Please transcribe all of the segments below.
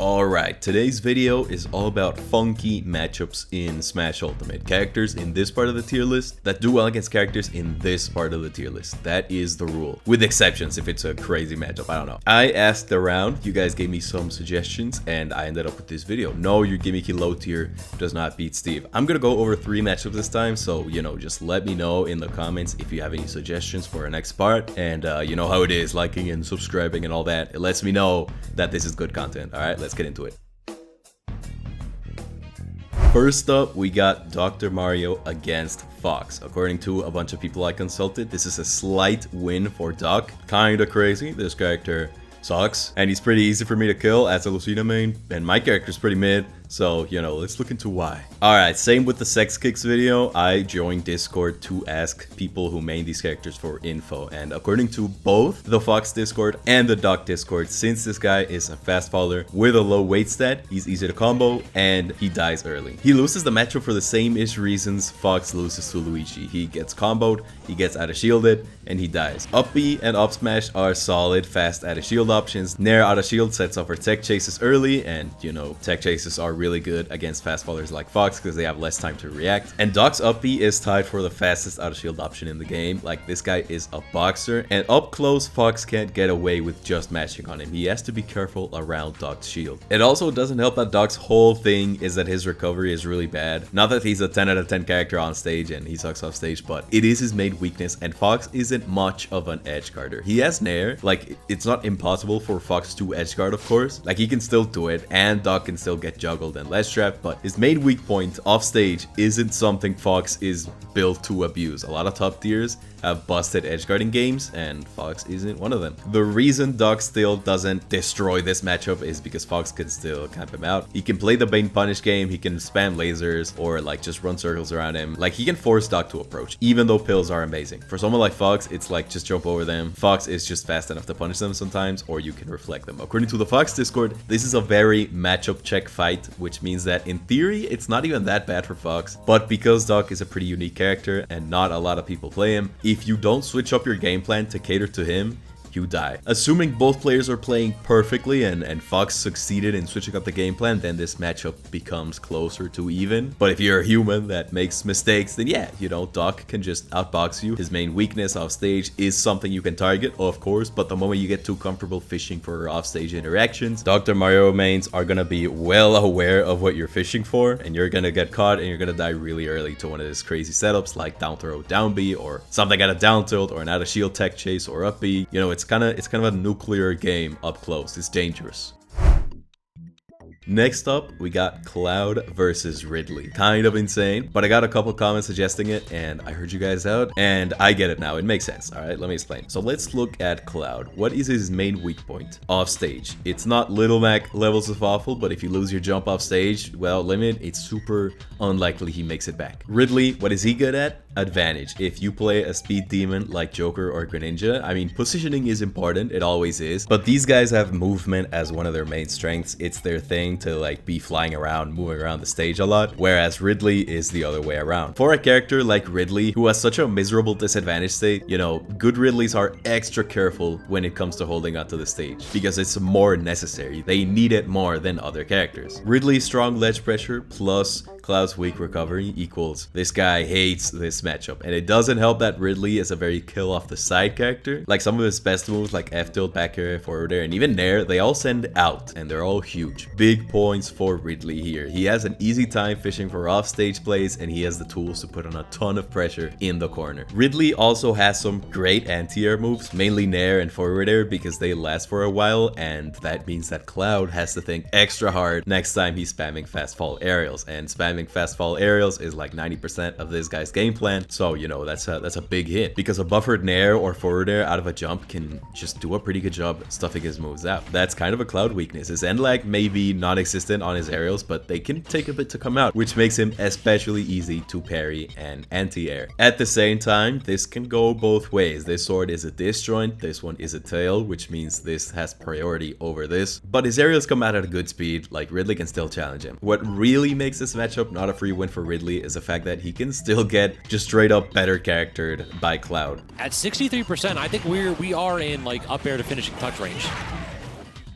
Alright, today's video is all about funky matchups in Smash Ultimate. Characters in this part of the tier list that do well against characters in this part of the tier list. That is the rule. With exceptions if it's a crazy matchup, I don't know. I asked around, you guys gave me some suggestions, and I ended up with this video. No, your gimmicky low tier does not beat Steve. I'm gonna go over 3 matchups this time, so, just let me know in the comments if you have any suggestions for our next part. And you know how it is, liking and subscribing and all that. It lets me know that this is good content. Alright, let's get into it. First up, we got Dr. Mario against Fox. According to a bunch of people I consulted, this is a slight win for Doc. Kinda crazy. This character sucks, and he's pretty easy for me to kill as a Lucina main, and my character's pretty mid. So, let's look into why. Alright, same with the Sex Kicks video. I joined Discord to ask people who main these characters for info. And according to both the Fox Discord and the Doc Discord, since this guy is a fast faller with a low weight stat, he's easy to combo and he dies early. He loses the matchup for the same-ish reasons Fox loses to Luigi. He gets comboed, he gets out of shielded, and he dies. Up B and up smash are solid, fast out of shield options. Nair out of shield sets up for tech chases early, and tech chases are really good against fast fallers like Fox because they have less time to react. And Doc's up B is tied for the fastest out of shield option in the game. Like, this guy is a boxer, and up close Fox can't get away with just mashing on him. He has to be careful around Doc's shield. It also doesn't help that Doc's whole thing is that his recovery is really bad. Not that he's a 10 out of 10 character on stage and he sucks off stage, but it is his main weakness, and Fox isn't much of an edge guarder. He has Nair. Like, it's not impossible for Fox to edge guard, of course. Like, he can still do it, and Doc can still get juggled and ledge trapped, but his main weak point off stage isn't something Fox is built to abuse. A lot of top tiers have busted edgeguarding games, and Fox isn't one of them. The reason Doc still doesn't destroy this matchup is because Fox can still camp him out. He can play the Bane Punish game, he can spam lasers, or like just run circles around him. Like, he can force Doc to approach, even though pills are amazing. For someone like Fox, it's like just jump over them. Fox is just fast enough to punish them sometimes, or you can reflect them. According to the Fox Discord, this is a very matchup check fight, which means that in theory, it's not even that bad for Fox. But because Doc is a pretty unique character and not a lot of people play him, if you don't switch up your game plan to cater to him, you die. Assuming both players are playing perfectly and Fox succeeded in switching up the game plan, then this matchup becomes closer to even. But if you're a human that makes mistakes, then yeah, Doc can just outbox you. His main weakness off stage is something you can target, of course, but the moment you get too comfortable fishing for offstage interactions, Dr. Mario mains are gonna be well aware of what you're fishing for, and you're gonna get caught and you're gonna die really early to one of these crazy setups like down throw, down B, or something at a down tilt, or an out of shield tech chase, or up B. It's kind of a nuclear game up close. It's dangerous. Next up, we got Cloud versus Ridley. Kind of insane, but I got a couple comments suggesting it, and I heard you guys out, and I get it now. It makes sense. All right, let me explain. So let's look at Cloud. What is his main weak point? Off stage. It's not Little Mac levels of awful, but if you lose your jump off stage, well, limit, it's super unlikely he makes it back. Ridley, what is he good at? Advantage. If you play a speed demon like Joker or Greninja, I mean, positioning is important, it always is, but these guys have movement as one of their main strengths. It's their thing to like be flying around, moving around the stage a lot, whereas Ridley is the other way around. For a character like Ridley, who has such a miserable disadvantage state, good Ridleys are extra careful when it comes to holding onto the stage, because it's more necessary. They need it more than other characters. Ridley's strong ledge pressure plus Cloud's weak recovery equals this guy hates this matchup. And it doesn't help that Ridley is a very kill off the side character. Like, some of his best moves like F tilt, back air, forward air, and even Nair, they all send out, and they're all huge. Big points for Ridley here. He has an easy time fishing for off stage plays, and he has the tools to put on a ton of pressure in the corner. Ridley also has some great anti-air moves, mainly Nair and forward air, because they last for a while, and that means that Cloud has to think extra hard next time he's spamming fast fall aerials, and spamming fast fall aerials is like 90% of this guy's game plan. So that's a big hit, because a buffered Nair or forward air out of a jump can just do a pretty good job stuffing his moves out. That's kind of a Cloud weakness. His end lag may be non-existent on his aerials, but they can take a bit to come out, which makes him especially easy to parry and anti-air. At the same time, this can go both ways. This sword is a disjoint, this one is a tail, which means this has priority over this, but his aerials come out at a good speed. Like, Ridley can still challenge him. What really makes this matchup not a free win for Ridley is the fact that he can still get just straight up better charactered by Cloud. At 63%, I think we are in like up air to finishing touch range.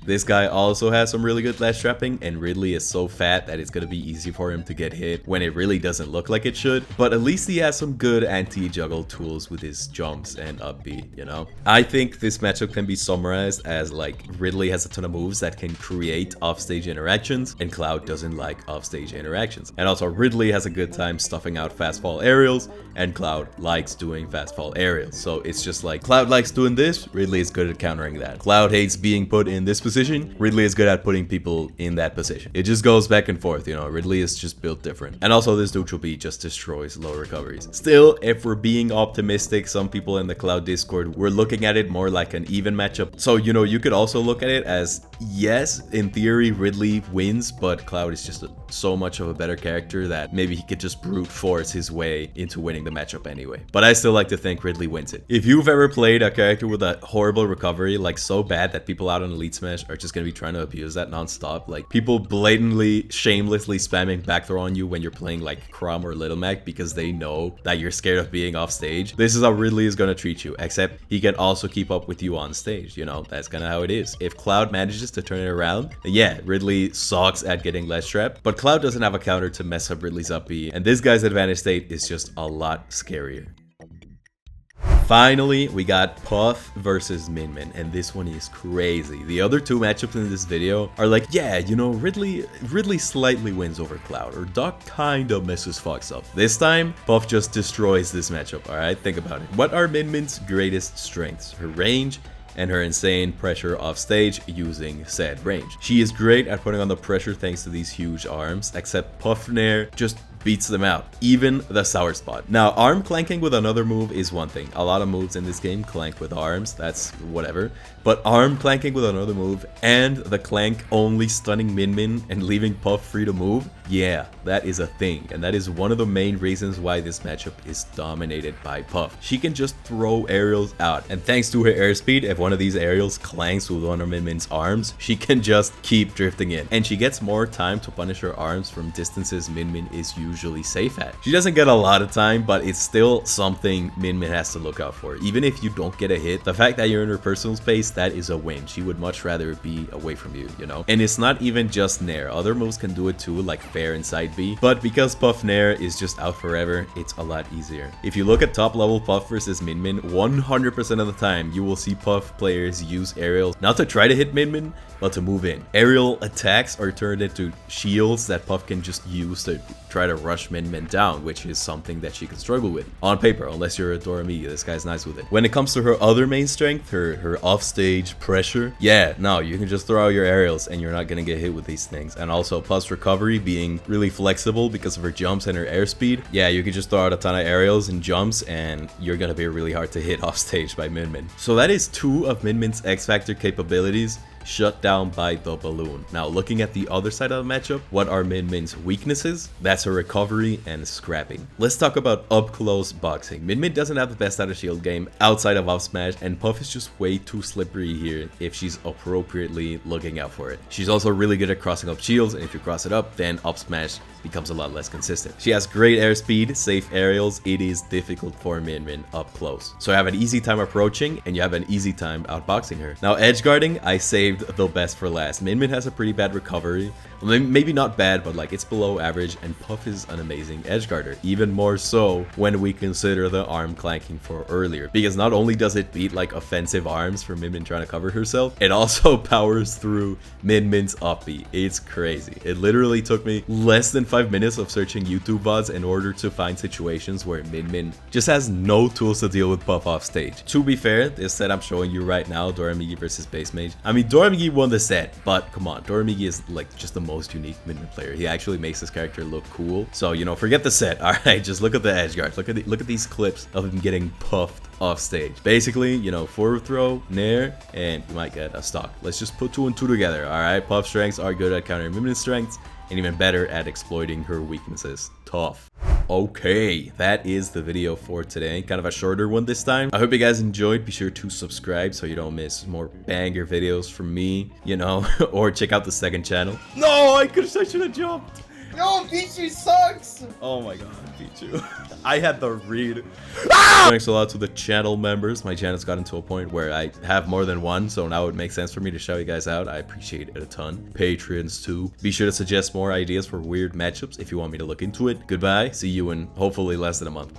This guy also has some really good ledge trapping, and Ridley is so fat that it's gonna be easy for him to get hit when it really doesn't look like it should. But at least he has some good anti-juggle tools with his jumps and up B, you know? I think this matchup can be summarized as like Ridley has a ton of moves that can create offstage interactions, and Cloud doesn't like offstage interactions. And also Ridley has a good time stuffing out fast fall aerials, and Cloud likes doing fast fall aerials. So it's just like Cloud likes doing this, Ridley is good at countering that. Cloud hates being put in this position, Ridley is good at putting people in that position. It just goes back and forth, you know, Ridley is just built different. And also this neutral B just destroys low recoveries. Still, if we're being optimistic, some people in the Cloud Discord were looking at it more like an even matchup. So, you know, you could also look at it as, yes, in theory, Ridley wins, but Cloud is just so much of a better character that maybe he could just brute force his way into winning the matchup anyway. But I still like to think Ridley wins it. If you've ever played a character with a horrible recovery, like so bad that people out on Elite Smash are just gonna be trying to abuse that non-stop, like people blatantly, shamelessly spamming back throw on you when you're playing like Crom or Little Mac because they know that you're scared of being off stage, this is how Ridley is gonna treat you, except he can also keep up with you on stage, you know, that's kind of how it is. If Cloud manages to turn it around, then yeah, Ridley sucks at getting ledge trapped, but Cloud doesn't have a counter to mess up Ridley's up B, and this guy's advantage state is just a lot scarier. Finally, we got Puff versus Min Min, and this one is crazy. The other two matchups in this video are like, yeah, you know, Ridley slightly wins over Cloud, or Doc kinda messes Fox up. This time, Puff just destroys this matchup, alright? Think about it. What are Min Min's greatest strengths? Her range, and her insane pressure off stage using said range. She is great at putting on the pressure thanks to these huge arms, except Puff Nair just beats them out, even the sour spot. Now, arm clanking with another move is one thing. A lot of moves in this game clank with arms, that's whatever. But arm clanking with another move and the clank only stunning Min Min and leaving Puff free to move, yeah, that is a thing. And that is one of the main reasons why this matchup is dominated by Puff. She can just throw aerials out, and thanks to her airspeed, if one of these aerials clanks with one of Min Min's arms, she can just keep drifting in. And she gets more time to punish her arms from distances Min Min is usually safe at. She doesn't get a lot of time, but it's still something Min Min has to look out for. Even if you don't get a hit, the fact that you're in her personal space, that is a win. She would much rather be away from you, you know? And it's not even just Nair. Other moves can do it too, like Fair and Side B. But because Puff Nair is just out forever, it's a lot easier. If you look at top level Puff versus Min Min, 100% of the time, you will see Puff players use aerials not to try to hit Min Min, but to move in. Aerial attacks are turned into shields that Puff can just use to try to rush Min Min down, which is something that she can struggle with on paper, unless you're a Dorami. This guy's nice with it. When it comes to her other main strength, her offstage pressure, yeah, no, you can just throw out your aerials and you're not gonna get hit with these things. And also plus recovery being really flexible because of her jumps and her airspeed, yeah, you can just throw out a ton of aerials and jumps and you're gonna be really hard to hit off stage by Min Min. So that is two of Min Min's X Factor capabilities shut down by the balloon. Now, looking at the other side of the matchup, what are Min Min's weaknesses? That's her recovery and scrapping. Let's talk about up close boxing. Min Min doesn't have the best out of shield game outside of up smash, and Puff is just way too slippery here if she's appropriately looking out for it. She's also really good at crossing up shields, and if you cross it up, then up smash becomes a lot less consistent. She has great airspeed, safe aerials. It is difficult for Min Min up close. So you have an easy time approaching and you have an easy time outboxing her. Now, edge guarding, I saved the best for last. Min Min has a pretty bad recovery. Well, maybe not bad, but like it's below average, and Puff is an amazing edge guarder. Even more so when we consider the arm clanking for earlier, because not only does it beat like offensive arms for Min Min trying to cover herself, it also powers through Min Min's up B. It's crazy. It literally took me less than 5 minutes of searching YouTube VODs in order to find situations where Min Min just has no tools to deal with Puff off stage. To be fair, this set I'm showing you right now, Doramigi versus Base Mage, I mean, Doramigi won the set, but come on, Doramigi is like just the most unique Min Min player. He actually makes his character look cool. So, you know, forget the set. All right, just look at the edge guard. Look at these clips of him getting puffed off stage. Basically, you know, forward throw, nair, and you might get a stock. Let's just put 2 and 2 together. All right, Puff strengths are good at countering Min Min's strengths, and even better at exploiting her weaknesses. Tough. Okay, that is the video for today. Kind of a shorter one this time. I hope you guys enjoyed. Be sure to subscribe so you don't miss more banger videos from me, you know, or check out the second channel. No, I should have jumped. No, Pichu sucks! Oh my god, Pichu. I had the read. Ah! Thanks a lot to the channel members. My channel's gotten to a point where I have more than one, so now it makes sense for me to shout you guys out. I appreciate it a ton. Patrons too. Be sure to suggest more ideas for weird matchups if you want me to look into it. Goodbye. See you in hopefully less than a month.